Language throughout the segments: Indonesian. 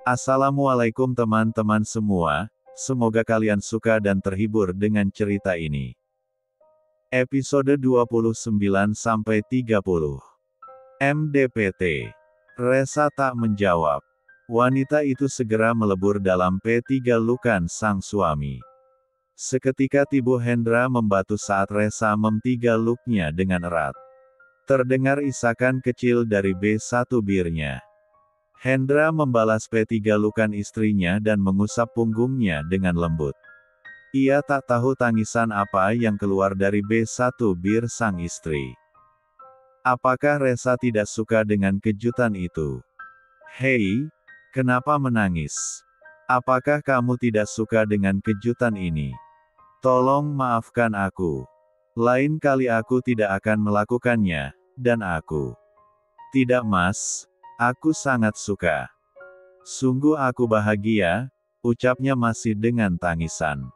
Assalamualaikum teman-teman semua, semoga kalian suka dan terhibur dengan cerita ini. Episode 29-30 MDPT. Resa tak menjawab. Wanita itu segera melebur dalam P3 lukan sang suami. Seketika tubuh Hendra membatu saat Resa mem-3 luknya dengan erat. Terdengar isakan kecil dari B1 birnya. Hendra membalas P3 lukan istrinya dan mengusap punggungnya dengan lembut. Ia tak tahu tangisan apa yang keluar dari B1 bir sang istri. Apakah Resa tidak suka dengan kejutan itu? Hei, kenapa menangis? Apakah kamu tidak suka dengan kejutan ini? Tolong maafkan aku. Lain kali aku tidak akan melakukannya, dan aku. Tidak mas, aku sangat suka. Sungguh aku bahagia, ucapnya masih dengan tangisan.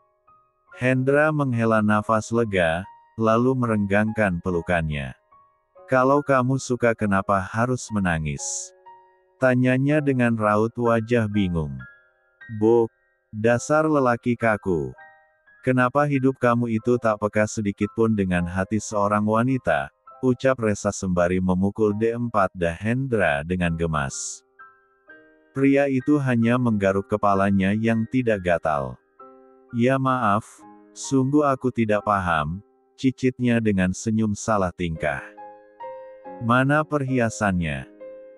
Hendra menghela nafas lega, lalu merenggangkan pelukannya. Kalau kamu suka kenapa harus menangis? Tanyanya dengan raut wajah bingung. Bok, dasar lelaki kaku. Kenapa hidup kamu itu tak peka sedikitpun dengan hati seorang wanita? Ucap Resa sembari memukul D4 Hendra dengan gemas. Pria itu hanya menggaruk kepalanya yang tidak gatal. Ya maaf, sungguh aku tidak paham, cicitnya dengan senyum salah tingkah. Mana perhiasannya?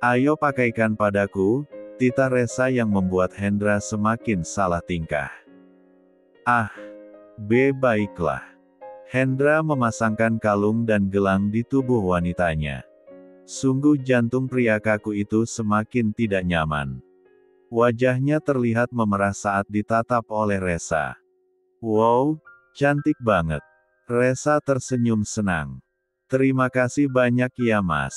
Ayo pakaikan padaku, titah Resa yang membuat Hendra semakin salah tingkah. Ah, baiklah. Hendra memasangkan kalung dan gelang di tubuh wanitanya. Sungguh jantung pria kaku itu semakin tidak nyaman. Wajahnya terlihat memerah saat ditatap oleh Resa. Wow, cantik banget. Resa tersenyum senang. Terima kasih banyak ya mas.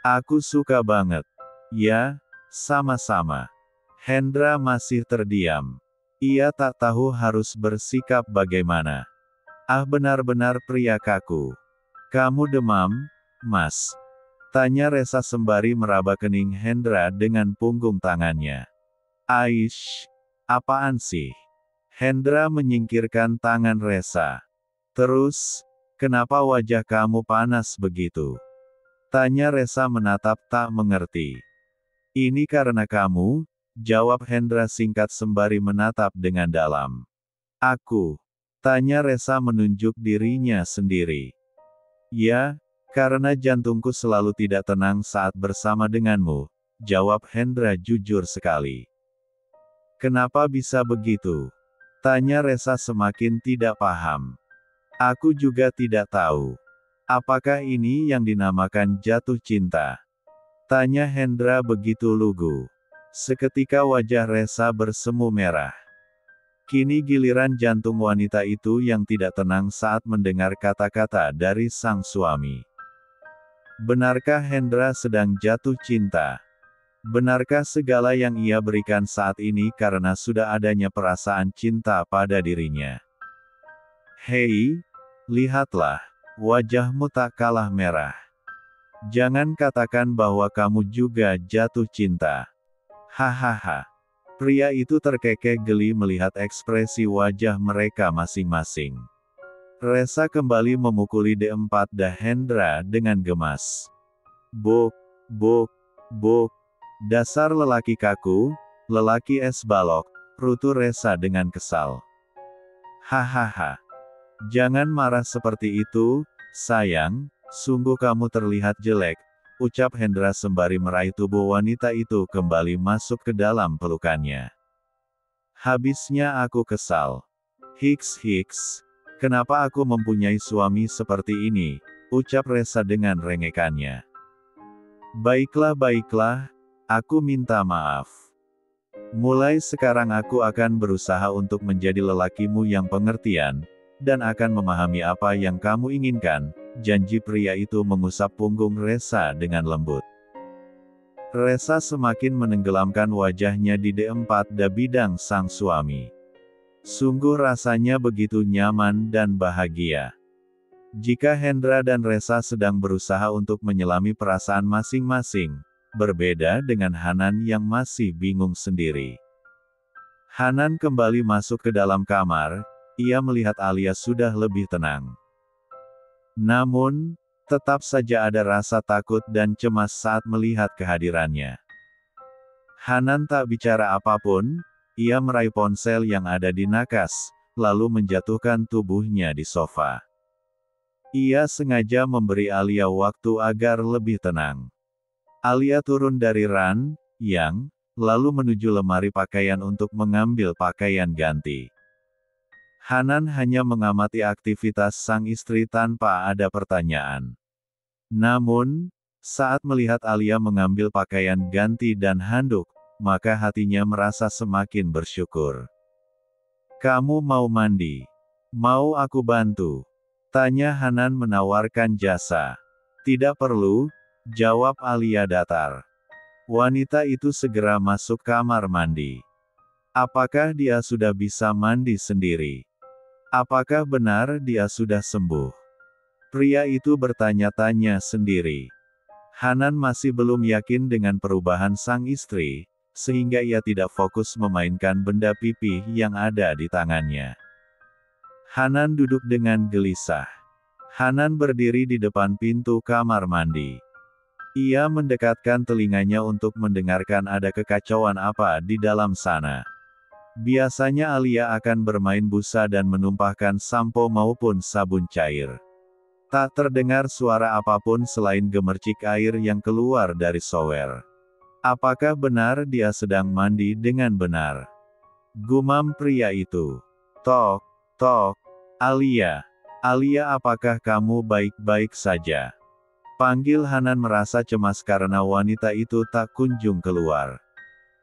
Aku suka banget. Ya, sama-sama. Hendra masih terdiam. Ia tak tahu harus bersikap bagaimana. Ah benar-benar pria kaku. Kamu demam, mas? Tanya Resa sembari meraba kening Hendra dengan punggung tangannya. Aish, apaan sih? Hendra menyingkirkan tangan Resa. Terus, kenapa wajah kamu panas begitu? Tanya Resa menatap tak mengerti. Ini karena kamu, jawab Hendra singkat sembari menatap dengan dalam. Aku? Tanya Resa menunjuk dirinya sendiri. Ya, karena jantungku selalu tidak tenang saat bersama denganmu, jawab Hendra jujur sekali. Kenapa bisa begitu? Tanya Resa semakin tidak paham. Aku juga tidak tahu. Apakah ini yang dinamakan jatuh cinta? Tanya Hendra begitu lugu. Seketika wajah Resa bersemu merah. Kini giliran jantung wanita itu yang tidak tenang saat mendengar kata-kata dari sang suami. Benarkah Hendra sedang jatuh cinta? Benarkah segala yang ia berikan saat ini karena sudah adanya perasaan cinta pada dirinya? Hei, lihatlah, wajahmu tak kalah merah. Jangan katakan bahwa kamu juga jatuh cinta. Hahaha. Pria itu terkekeh geli melihat ekspresi wajah mereka masing-masing. Resa kembali memukuli D4 Hendra dengan gemas. Bok, dasar lelaki kaku, lelaki es balok, rutu Resa dengan kesal. Hahaha. Jangan marah seperti itu, sayang, sungguh kamu terlihat jelek, ucap Hendra sembari meraih tubuh wanita itu kembali masuk ke dalam pelukannya. Habisnya aku kesal. Hiks, kenapa aku mempunyai suami seperti ini, ucap Resa dengan rengekannya. Baiklah, aku minta maaf. Mulai sekarang aku akan berusaha untuk menjadi lelakimu yang pengertian, dan akan memahami apa yang kamu inginkan, janji pria itu mengusap punggung Resa dengan lembut. Resa semakin menenggelamkan wajahnya di D4 bidang sang suami. Sungguh rasanya begitu nyaman dan bahagia. Jika Hendra dan Resa sedang berusaha untuk menyelami perasaan masing-masing, berbeda dengan Hanan yang masih bingung sendiri. Hanan kembali masuk ke dalam kamar, ia melihat Alia sudah lebih tenang. Namun, tetap saja ada rasa takut dan cemas saat melihat kehadirannya. Hanan tak bicara apapun, ia meraih ponsel yang ada di nakas, lalu menjatuhkan tubuhnya di sofa. Ia sengaja memberi Alia waktu agar lebih tenang. Alia turun dari ranjang, lalu menuju lemari pakaian untuk mengambil pakaian ganti. Hanan hanya mengamati aktivitas sang istri tanpa ada pertanyaan. Namun, saat melihat Alia mengambil pakaian ganti dan handuk, maka hatinya merasa semakin bersyukur. "Kamu mau mandi? Mau aku bantu?" tanya Hanan menawarkan jasa. "Tidak perlu," jawab Alia datar. Wanita itu segera masuk kamar mandi. Apakah dia sudah bisa mandi sendiri? Apakah benar dia sudah sembuh? Pria itu bertanya-tanya sendiri. Hanan masih belum yakin dengan perubahan sang istri, sehingga ia tidak fokus memainkan benda pipih yang ada di tangannya. Hanan duduk dengan gelisah. Hanan berdiri di depan pintu kamar mandi. Ia mendekatkan telinganya untuk mendengarkan ada kekacauan apa di dalam sana. Biasanya Alia akan bermain busa dan menumpahkan sampo maupun sabun cair. Tak terdengar suara apapun selain gemercik air yang keluar dari shower. Apakah benar dia sedang mandi dengan benar? Gumam pria itu. "Tok, tok, Alia. Alia, apakah kamu baik-baik saja?" Panggil Hanan merasa cemas karena wanita itu tak kunjung keluar.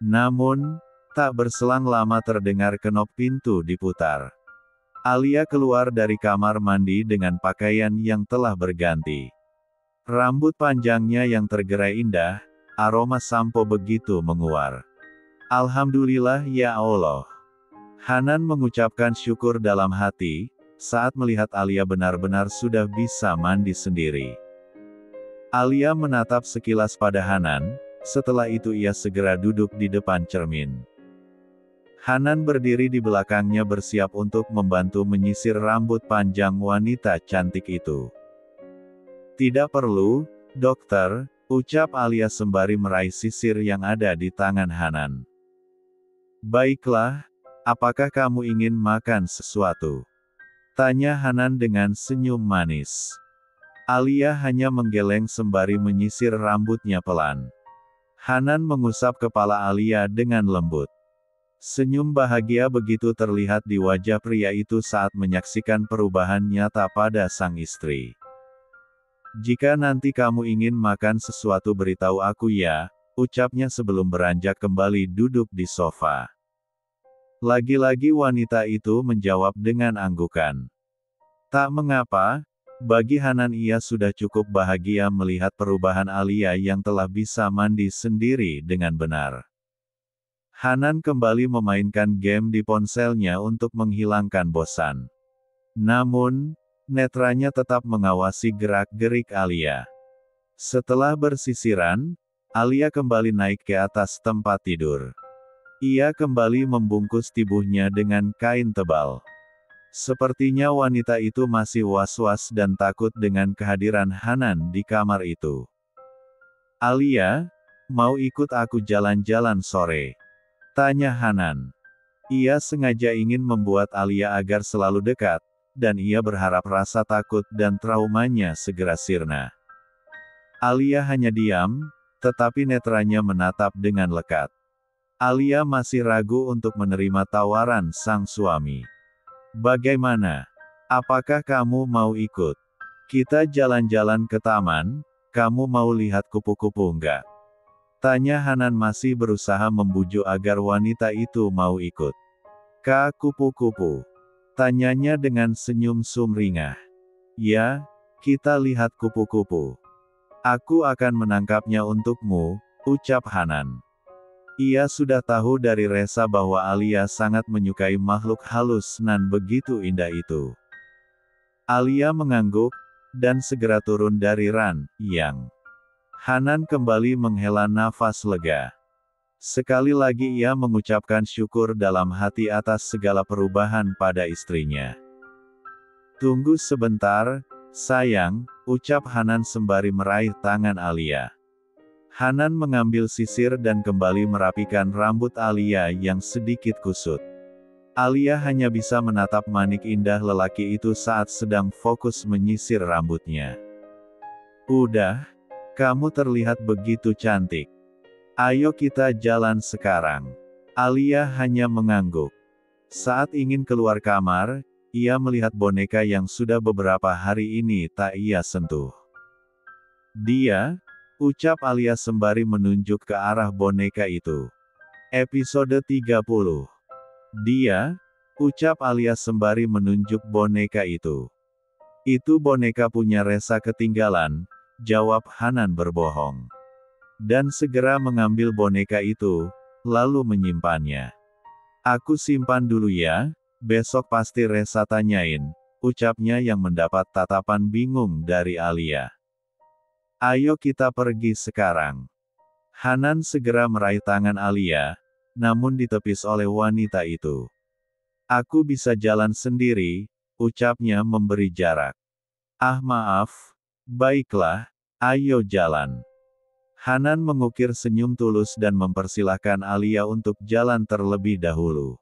Namun, tak berselang lama terdengar kenop pintu diputar. Alia keluar dari kamar mandi dengan pakaian yang telah berganti. Rambut panjangnya yang tergerai indah, aroma sampo begitu menguar. "Alhamdulillah ya Allah." Hanan mengucapkan syukur dalam hati, saat melihat Alia benar-benar sudah bisa mandi sendiri. Alia menatap sekilas pada Hanan, setelah itu ia segera duduk di depan cermin. Hanan berdiri di belakangnya bersiap untuk membantu menyisir rambut panjang wanita cantik itu. "Tidak perlu, dokter," ucap Alia sembari meraih sisir yang ada di tangan Hanan. "Baiklah, apakah kamu ingin makan sesuatu?" tanya Hanan dengan senyum manis. Alia hanya menggeleng sembari menyisir rambutnya pelan. Hanan mengusap kepala Alia dengan lembut. Senyum bahagia begitu terlihat di wajah pria itu saat menyaksikan perubahan nyata pada sang istri. "Jika nanti kamu ingin makan sesuatu beritahu aku ya," ucapnya sebelum beranjak kembali duduk di sofa. Lagi-lagi wanita itu menjawab dengan anggukan. Tak mengapa, bagi Hanan ia sudah cukup bahagia melihat perubahan Alia yang telah bisa mandi sendiri dengan benar. Hanan kembali memainkan game di ponselnya untuk menghilangkan bosan. Namun, netranya tetap mengawasi gerak-gerik Alia. Setelah bersisiran, Alia kembali naik ke atas tempat tidur. Ia kembali membungkus tubuhnya dengan kain tebal. Sepertinya wanita itu masih was-was dan takut dengan kehadiran Hanan di kamar itu. "Alia, mau ikut aku jalan-jalan sore?" tanya Hanan. Ia sengaja ingin membuat Alia agar selalu dekat, dan ia berharap rasa takut dan traumanya segera sirna. Alia hanya diam, tetapi netranya menatap dengan lekat. Alia masih ragu untuk menerima tawaran sang suami. "Bagaimana? Apakah kamu mau ikut? Kita jalan-jalan ke taman, kamu mau lihat kupu-kupu enggak?" tanya Hanan masih berusaha membujuk agar wanita itu mau ikut. "Kak, kupu-kupu?" tanyanya dengan senyum sumringah. "Ya, kita lihat kupu-kupu. Aku akan menangkapnya untukmu," ucap Hanan. Ia sudah tahu dari Resa bahwa Alia sangat menyukai makhluk halus nan begitu indah itu. Alia mengangguk, dan segera turun dari ranjang. Hanan kembali menghela nafas lega. Sekali lagi ia mengucapkan syukur dalam hati atas segala perubahan pada istrinya. Tunggu sebentar, sayang, ucap Hanan sembari meraih tangan Alia. Hanan mengambil sisir dan kembali merapikan rambut Alia yang sedikit kusut. Alia hanya bisa menatap manik indah lelaki itu saat sedang fokus menyisir rambutnya. Udah, kamu terlihat begitu cantik. Ayo kita jalan sekarang. Alia hanya mengangguk. Saat ingin keluar kamar, ia melihat boneka yang sudah beberapa hari ini tak ia sentuh. Dia, ucap Alia sembari menunjuk ke arah boneka itu. Episode 30. Dia, ucap Alia sembari menunjuk boneka itu. Itu boneka punya Resa ketinggalan, jawab Hanan berbohong. Dan segera mengambil boneka itu, lalu menyimpannya. Aku simpan dulu ya, besok pasti Resa tanyain, ucapnya yang mendapat tatapan bingung dari Alia. Ayo kita pergi sekarang. Hanan segera meraih tangan Alia, namun ditepis oleh wanita itu. Aku bisa jalan sendiri, ucapnya memberi jarak. Ah maaf, baiklah, ayo jalan. Hanan mengukir senyum tulus dan mempersilahkan Alia untuk jalan terlebih dahulu.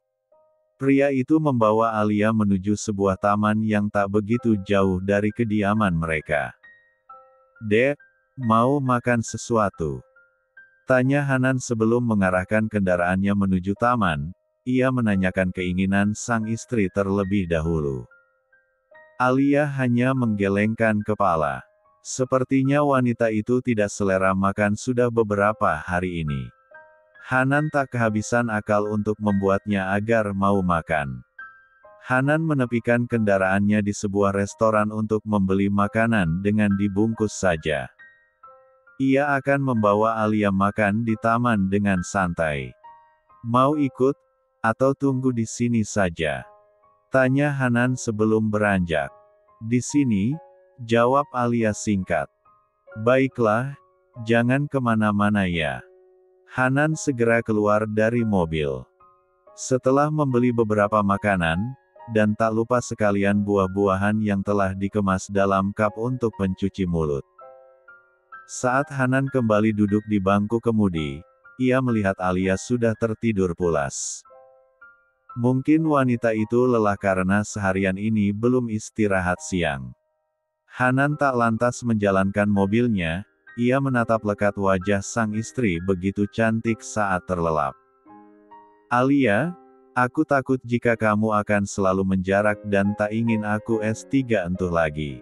Pria itu membawa Alia menuju sebuah taman yang tak begitu jauh dari kediaman mereka. Dek, mau makan sesuatu? Tanya Hanan sebelum mengarahkan kendaraannya menuju taman, ia menanyakan keinginan sang istri terlebih dahulu. Alia hanya menggelengkan kepala. Sepertinya wanita itu tidak selera makan sudah beberapa hari ini. Hanan tak kehabisan akal untuk membuatnya agar mau makan. Hanan menepikan kendaraannya di sebuah restoran untuk membeli makanan dengan dibungkus saja. Ia akan membawa Alia makan di taman dengan santai. Mau ikut, atau tunggu di sini saja? Tanya Hanan sebelum beranjak. Di sini, jawab Alia singkat. Baiklah, jangan kemana-mana ya. Hanan segera keluar dari mobil. Setelah membeli beberapa makanan, dan tak lupa sekalian buah-buahan yang telah dikemas dalam cup untuk pencuci mulut. Saat Hanan kembali duduk di bangku kemudi, ia melihat Alia sudah tertidur pulas. Mungkin wanita itu lelah karena seharian ini belum istirahat siang. Hanan tak lantas menjalankan mobilnya, ia menatap lekat wajah sang istri begitu cantik saat terlelap. Alia, aku takut jika kamu akan selalu menjarak dan tak ingin aku S3 entuh lagi.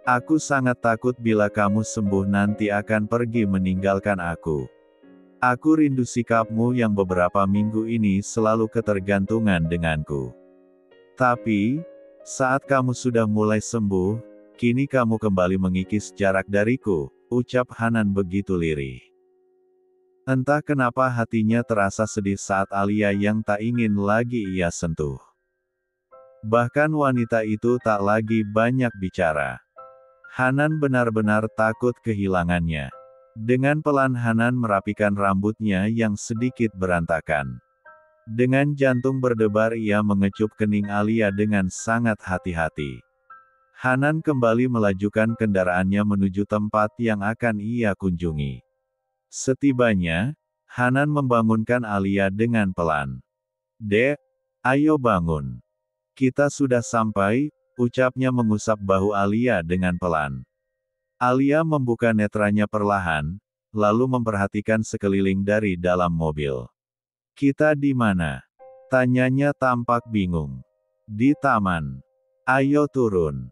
Aku sangat takut bila kamu sembuh nanti akan pergi meninggalkan aku. Aku rindu sikapmu yang beberapa minggu ini selalu ketergantungan denganku. Tapi, saat kamu sudah mulai sembuh, kini kamu kembali mengikis jarak dariku, ucap Hanan begitu lirih. Entah kenapa hatinya terasa sedih saat Alia yang tak ingin lagi ia sentuh. Bahkan wanita itu tak lagi banyak bicara. Hanan benar-benar takut kehilangannya. Dengan pelan Hanan merapikan rambutnya yang sedikit berantakan. Dengan jantung berdebar ia mengecup kening Alia dengan sangat hati-hati. Hanan kembali melajukan kendaraannya menuju tempat yang akan ia kunjungi. Setibanya, Hanan membangunkan Alia dengan pelan. Dek, ayo bangun. Kita sudah sampai, ucapnya mengusap bahu Alia dengan pelan. Alia membuka netranya perlahan, lalu memperhatikan sekeliling dari dalam mobil. Kita di mana? Tanyanya tampak bingung. Di taman. Ayo turun.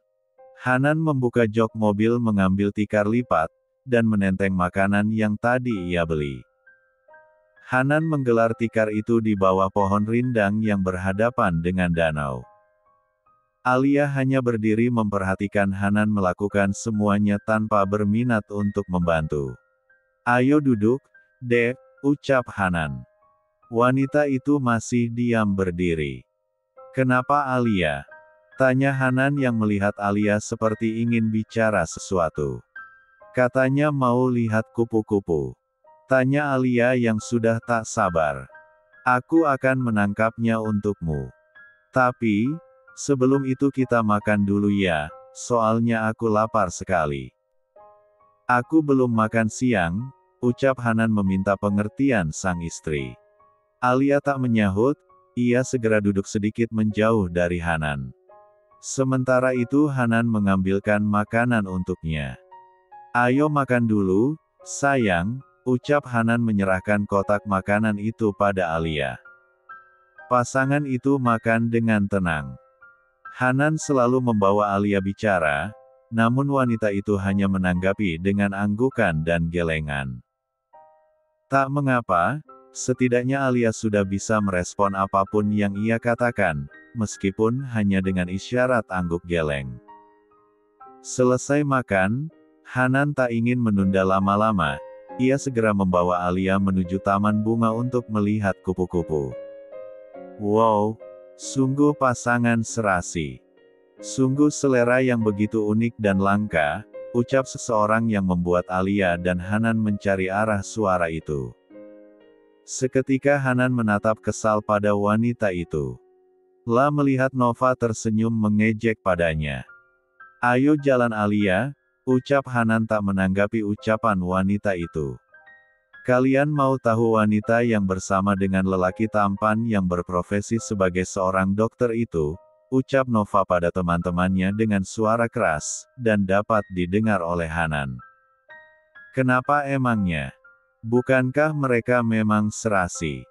Hanan membuka jok mobil mengambil tikar lipat, dan menenteng makanan yang tadi ia beli. Hanan menggelar tikar itu di bawah pohon rindang yang berhadapan dengan danau. Alia hanya berdiri memperhatikan Hanan melakukan semuanya tanpa berminat untuk membantu. Ayo duduk, Dek, ucap Hanan. Wanita itu masih diam berdiri. Kenapa Alia? Tanya Hanan yang melihat Alia seperti ingin bicara sesuatu. Katanya mau lihat kupu-kupu. Tanya Alia yang sudah tak sabar. Aku akan menangkapnya untukmu. Tapi, sebelum itu kita makan dulu ya, soalnya aku lapar sekali. Aku belum makan siang, ucap Hanan meminta pengertian sang istri. Alia tak menyahut, ia segera duduk sedikit menjauh dari Hanan. Sementara itu Hanan mengambilkan makanan untuknya. Ayo makan dulu, sayang, ucap Hanan menyerahkan kotak makanan itu pada Alia. Pasangan itu makan dengan tenang. Hanan selalu membawa Alia bicara, namun wanita itu hanya menanggapi dengan anggukan dan gelengan. Tak mengapa, setidaknya Alia sudah bisa merespon apapun yang ia katakan, meskipun hanya dengan isyarat angguk geleng. Selesai makan, Hanan tak ingin menunda lama-lama, ia segera membawa Alia menuju taman bunga untuk melihat kupu-kupu. Wow, sungguh pasangan serasi. Sungguh selera yang begitu unik dan langka, ucap seseorang yang membuat Alia dan Hanan mencari arah suara itu. Seketika Hanan menatap kesal pada wanita itu. La melihat Nova tersenyum mengejek padanya. Ayo jalan Alia, ucap Hanan tak menanggapi ucapan wanita itu. Kalian mau tahu wanita yang bersama dengan lelaki tampan yang berprofesi sebagai seorang dokter itu? Ucap Nova pada teman-temannya dengan suara keras, dan dapat didengar oleh Hanan. Kenapa emangnya? Bukankah mereka memang serasi?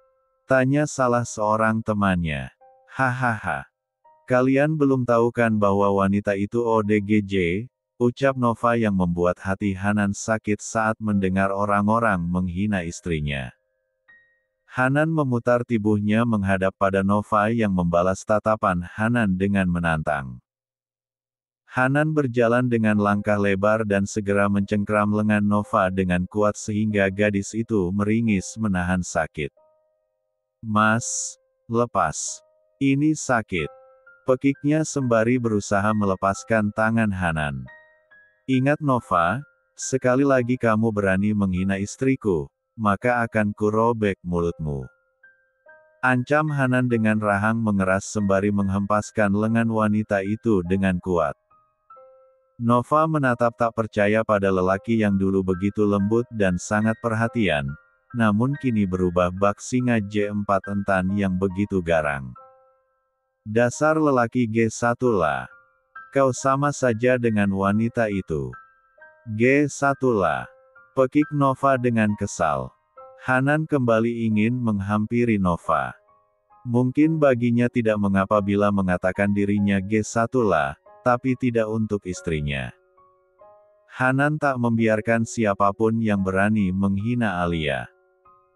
Tanya salah seorang temannya. Hahaha. Kalian belum tahu kan bahwa wanita itu ODGJ? Ucap Nova yang membuat hati Hanan sakit saat mendengar orang-orang menghina istrinya. Hanan memutar tubuhnya menghadap pada Nova yang membalas tatapan Hanan dengan menantang. Hanan berjalan dengan langkah lebar dan segera mencengkram lengan Nova dengan kuat sehingga gadis itu meringis menahan sakit. Mas, lepas. Ini sakit. Pekiknya sembari berusaha melepaskan tangan Hanan. Ingat Nova, sekali lagi kamu berani menghina istriku, maka akan kurobek mulutmu. Ancam Hanan dengan rahang mengeras sembari menghempaskan lengan wanita itu dengan kuat. Nova menatap tak percaya pada lelaki yang dulu begitu lembut dan sangat perhatian, namun kini berubah bak singa J4 entan yang begitu garang. Dasar lelaki G1 lah. Kau sama saja dengan wanita itu. G1 lah. Pekik Nova dengan kesal. Hanan kembali ingin menghampiri Nova. Mungkin baginya tidak mengapa bila mengatakan dirinya G1 lah, tapi tidak untuk istrinya. Hanan tak membiarkan siapapun yang berani menghina Alia.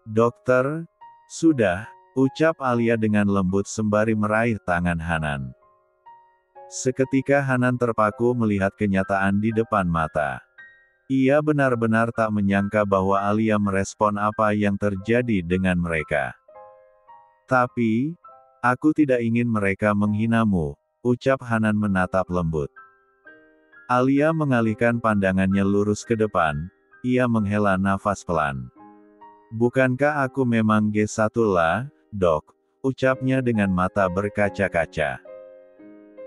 Dokter, sudah, ucap Alia dengan lembut sembari meraih tangan Hanan. Seketika Hanan terpaku melihat kenyataan di depan mata. Ia benar-benar tak menyangka bahwa Alia merespon apa yang terjadi dengan mereka. Tapi, aku tidak ingin mereka menghinamu, ucap Hanan menatap lembut. Alia mengalihkan pandangannya lurus ke depan, ia menghela nafas pelan. Bukankah aku memang G1 lah, dok, ucapnya dengan mata berkaca-kaca.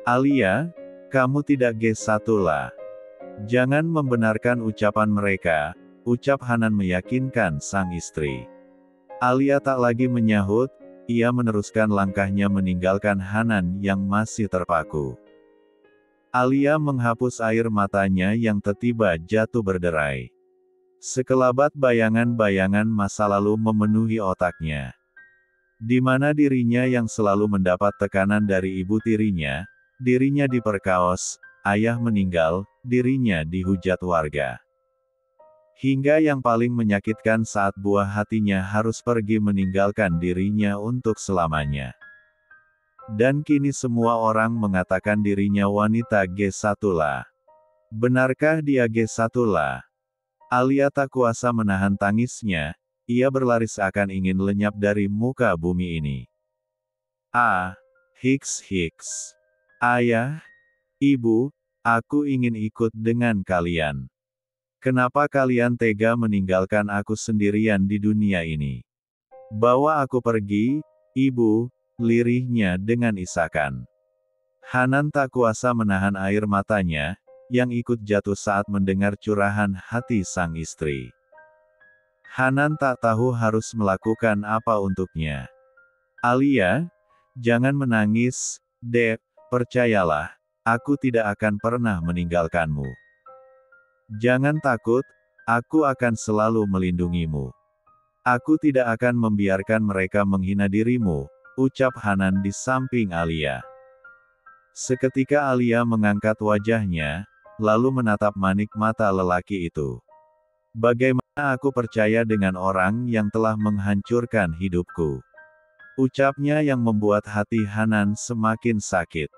Alia, kamu tidak G1 lah. Jangan membenarkan ucapan mereka, ucap Hanan meyakinkan sang istri. Alia tak lagi menyahut, ia meneruskan langkahnya meninggalkan Hanan yang masih terpaku. Alia menghapus air matanya yang tiba-tiba jatuh berderai. Sekelabat bayangan-bayangan masa lalu memenuhi otaknya. Di mana dirinya yang selalu mendapat tekanan dari ibu tirinya, dirinya diperkaos, ayah meninggal, dirinya dihujat warga. Hingga yang paling menyakitkan saat buah hatinya harus pergi meninggalkan dirinya untuk selamanya. Dan kini semua orang mengatakan dirinya wanita G1 lah. Benarkah dia G1 lah? Alia tak kuasa menahan tangisnya, ia berlari seakan ingin lenyap dari muka bumi ini. Hiks. Ayah, ibu, aku ingin ikut dengan kalian. Kenapa kalian tega meninggalkan aku sendirian di dunia ini? Bawa aku pergi, ibu, lirihnya dengan isakan. Hanan tak kuasa menahan air matanya, yang ikut jatuh saat mendengar curahan hati sang istri. Hanan tak tahu harus melakukan apa untuknya. Alia, jangan menangis, Dek, percayalah, aku tidak akan pernah meninggalkanmu. Jangan takut, aku akan selalu melindungimu. Aku tidak akan membiarkan mereka menghina dirimu, ucap Hanan di samping Alia. Seketika Alia mengangkat wajahnya, lalu menatap manik mata lelaki itu. Bagaimana aku percaya dengan orang yang telah menghancurkan hidupku? Ucapnya yang membuat hati Hanan semakin sakit.